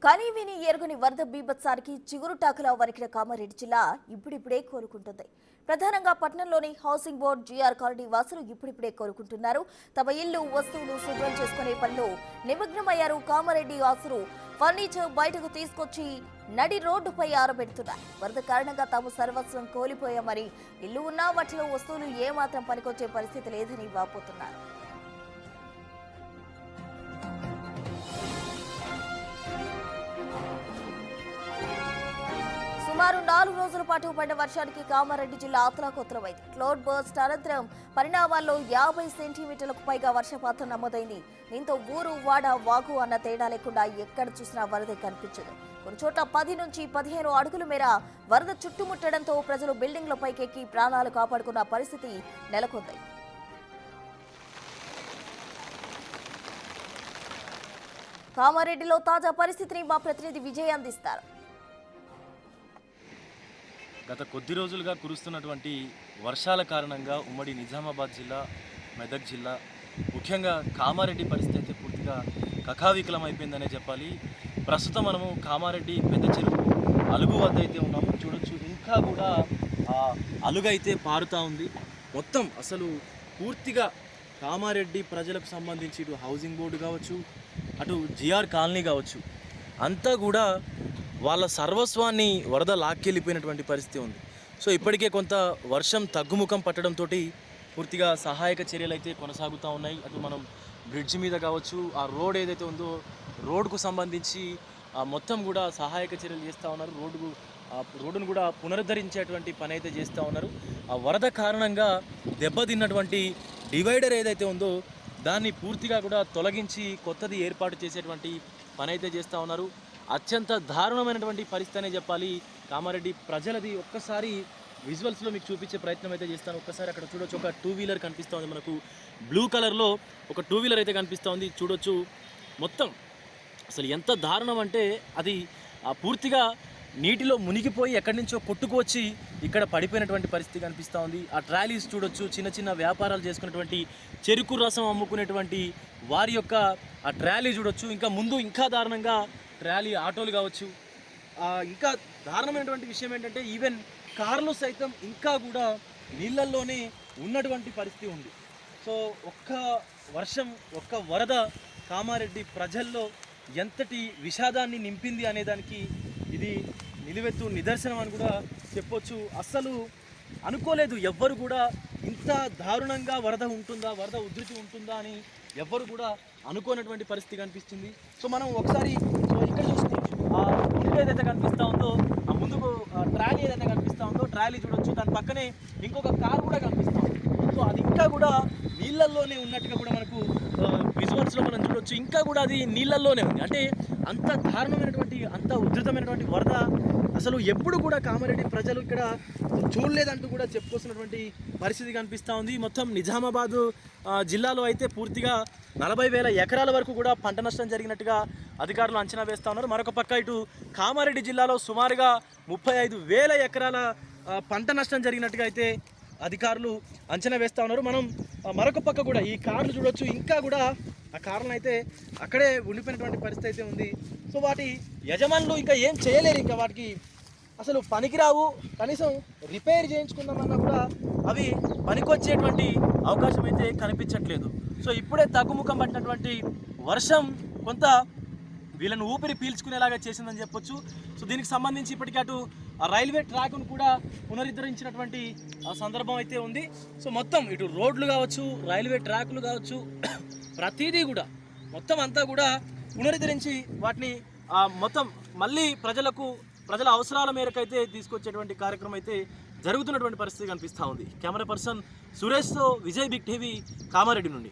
కానీ విని ఎరుగని వరద బీభత్సానికి చిగురుటాకులా వరికిన కామారెడ్డి జిల్లా ఇప్పుడిప్పుడే కోలుకుంటుంది. ప్రధానంగా పట్టణంలోని హౌసింగ్ బోర్డు జీఆర్ కాలనీ వాసులు ఇప్పుడిప్పుడే కోలుకుంటున్నారు. తమ ఇల్లు వస్తువులు శుభ్రం చేసుకునే పనిలో నిమగ్నమయ్యారు. కామారెడ్డి వాసులు ఫర్నిచర్ బయటకు తీసుకొచ్చి నడి రోడ్డుపై ఆరబెడుతున్నారు. వరద కారణంగా తాము సర్వస్వం కోల్పోయామని, ఇల్లు ఉన్నా వాటిలో వస్తువులు ఏమాత్రం పనికొచ్చే పరిస్థితి లేదని వాపోతున్నారు. సుమారు 4 రోజుల పాటు పడ్డ వర్షానికి కామారెడ్డి జిల్లా అతలాకుతలమైంది. క్లౌడ్ బర్స్ట్ అనంతరం పరిణామాల్లో 50 సెంటీమీటర్లకు పైగా వర్షపాతం నమోదైంది. దీంతో ఊరు వాడ వాగు అన్న తేడా లేకుండా ఎక్కడ చూసినా వరద కనిపించదు. కొన్ని చోట్ల 10 నుంచి 15 అడుగుల మేర వరద చుట్టుముట్టడంతో ప్రజలు బిల్డింగ్ల పైకెక్కి ప్రాణాలు కాపాడుకున్న పరిస్థితి నెలకొంది. కామారెడ్డిలో తాజా పరిస్థితిని మా ప్రతినిధి విజయ్ అందిస్తారు. గత కొద్ది రోజులుగా కురుస్తున్నటువంటి వర్షాల కారణంగా ఉమ్మడి నిజామాబాద్ జిల్లా, మెదక్ జిల్లా, ముఖ్యంగా కామారెడ్డి పరిస్థితి అయితే పూర్తిగా కకావికలం అయిపోయిందనే చెప్పాలి. ప్రస్తుతం మనము కామారెడ్డి పెద్ద చెరువు అలుగు వద్ద అయితే ఉన్నాము. చూడొచ్చు, ఇంకా కూడా అలుగైతే పారుతూ ఉంది. మొత్తం అసలు పూర్తిగా కామారెడ్డి ప్రజలకు సంబంధించి ఇటు హౌసింగ్ బోర్డు కావచ్చు, అటు జిఆర్ కాలనీ కావచ్చు, అంతా కూడా వాళ్ళ సర్వస్వాన్ని వరద లాక్కెళ్ళిపోయినటువంటి పరిస్థితి ఉంది. సో ఇప్పటికే కొంత వర్షం తగ్గుముఖం పట్టడంతో పూర్తిగా సహాయక చర్యలు అయితే కొనసాగుతూ ఉన్నాయి. అటు మనం బ్రిడ్జ్ మీద కావచ్చు, ఆ రోడ్ ఏదైతే ఉందో రోడ్డుకు సంబంధించి మొత్తం కూడా సహాయక చర్యలు చేస్తూ ఉన్నారు. రోడ్డును కూడా పునరుద్ధరించేటువంటి పని అయితే చేస్తూ ఉన్నారు. ఆ వరద కారణంగా దెబ్బతిన్నటువంటి డివైడర్ ఏదైతే ఉందో దాన్ని పూర్తిగా కూడా తొలగించి కొత్తది ఏర్పాటు చేసేటువంటి పని అయితే చేస్తూ ఉన్నారు. అత్యంత దారుణమైనటువంటి పరిస్థితి అనే చెప్పాలి కామారెడ్డి ప్రజలది. ఒక్కసారి విజువల్స్లో మీకు చూపించే ప్రయత్నం అయితే చేస్తాను. ఒక్కసారి అక్కడ చూడొచ్చు, ఒక 2 వీలర్ కనిపిస్తూ ఉంది మనకు. బ్లూ కలర్లో ఒక 2 వీలర్ అయితే కనిపిస్తూ ఉంది. చూడొచ్చు మొత్తం అసలు ఎంత దారుణం అంటే అది పూర్తిగా నీటిలో మునిగిపోయి ఎక్కడి నుంచో కొట్టుకువచ్చి ఇక్కడ పడిపోయినటువంటి పరిస్థితి కనిపిస్తూ ఉంది. ఆ ట్రాలీస్ చూడొచ్చు, చిన్న చిన్న వ్యాపారాలు చేసుకునేటువంటి చెరుకు రసం అమ్ముకునేటువంటి వారి యొక్క ఆ ట్రాలీ చూడొచ్చు. ఇంకా ముందు ఇంకా దారుణంగా ట్రాలీ ఆటోలు కావచ్చు. ఇంకా దారుణమైనటువంటి విషయం ఏంటంటే ఈవెన్ కార్లు సైతం ఇంకా కూడా నీళ్ళల్లోనే ఉన్నటువంటి పరిస్థితి ఉంది. సో ఒక్క వర్షం, ఒక్క వరద కామారెడ్డి ప్రజల్లో ఎంతటి విషాదాన్ని నింపింది అనేదానికి ఇది నిలువెత్తు నిదర్శనం అని కూడా చెప్పొచ్చు. అస్సలు అనుకోలేదు ఎవ్వరు కూడా ఇంత దారుణంగా వరద ఉంటుందా, వరద ఉధృతి ఉంటుందా అని ఎవ్వరు కూడా అనుకోనటువంటి పరిస్థితి కనిపిస్తుంది. సో మనం ఒకసారి ఇక్కడ చూసుకోవచ్చు, ఆ ముందు ఏదైతే కనిపిస్తూ ఉందో, ఆ ముందుకు ట్రాలీ ఏదైతే కనిపిస్తూ ఉందో ట్రాలీ చూడొచ్చు. దాని పక్కనే ఇంకొక కారు కూడా కనిపిస్తూ ఉంది. సో అది ఇంకా కూడా నీళ్ళల్లోనే ఉన్నట్టుగా కూడా మనకు విజువల్స్లో మనం చూడొచ్చు. ఇంకా కూడా అది నీళ్ళల్లోనే ఉంది. అంటే అంత దారుణమైనటువంటి, అంత ఉధృతమైనటువంటి వరద అసలు ఎప్పుడు కూడా కామారెడ్డి ప్రజలు ఇక్కడ చూడలేదంటూ కూడా చెప్పుకొస్తున్నటువంటి పరిస్థితి కనిపిస్తూ ఉంది. మొత్తం నిజామాబాదు జిల్లాలో అయితే పూర్తిగా 40,000 ఎకరాల వరకు కూడా పంట నష్టం జరిగినట్టుగా అధికారులు అంచనా వేస్తూ ఉన్నారు. మరొక పక్క ఇటు కామారెడ్డి జిల్లాలో సుమారుగా 35,000 ఎకరాల పంట నష్టం జరిగినట్టుగా అయితే అధికారులు అంచనా వేస్తూ ఉన్నారు. మనం మరొక పక్క కూడా ఈ కార్లు చూడొచ్చు, ఇంకా కూడా ఆ కార్లను అయితే అక్కడే ఉండిపోయినటువంటి పరిస్థితి అయితే ఉంది. సో వాటి యజమానులు ఇంకా ఏం చేయలేరు, ఇంకా వాటికి అసలు పనికిరావు. కనీసం రిపేర్ చేయించుకుందామన్నా కూడా అవి పనికొచ్చేటువంటి అవకాశం అయితే కనిపించట్లేదు. సో ఇప్పుడే తగ్గుముఖం పట్టినటువంటి వర్షం కొంత వీళ్ళని ఊపిరి పీల్చుకునేలాగా చేసిందని చెప్పొచ్చు. సో దీనికి సంబంధించి ఇప్పటికీ అటు ఆ రైల్వే ట్రాక్ను కూడా పునరుద్ధరించినటువంటి సందర్భం అయితే ఉంది. సో మొత్తం ఇటు రోడ్లు కావచ్చు, రైల్వే ట్రాక్లు కావచ్చు, ప్రతిదీ కూడా మొత్తం అంతా కూడా పునరుద్ధరించి వాటిని మొత్తం మళ్ళీ ప్రజల అవసరాల మేరకు అయితే తీసుకొచ్చేటువంటి కార్యక్రమం అయితే జరుగుతున్నటువంటి పరిస్థితి కనిపిస్తూ ఉంది. కెమెరా పర్సన్ సురేష్తో విజయ్, బిగ్ టీవీ, కామారెడ్డి నుండి.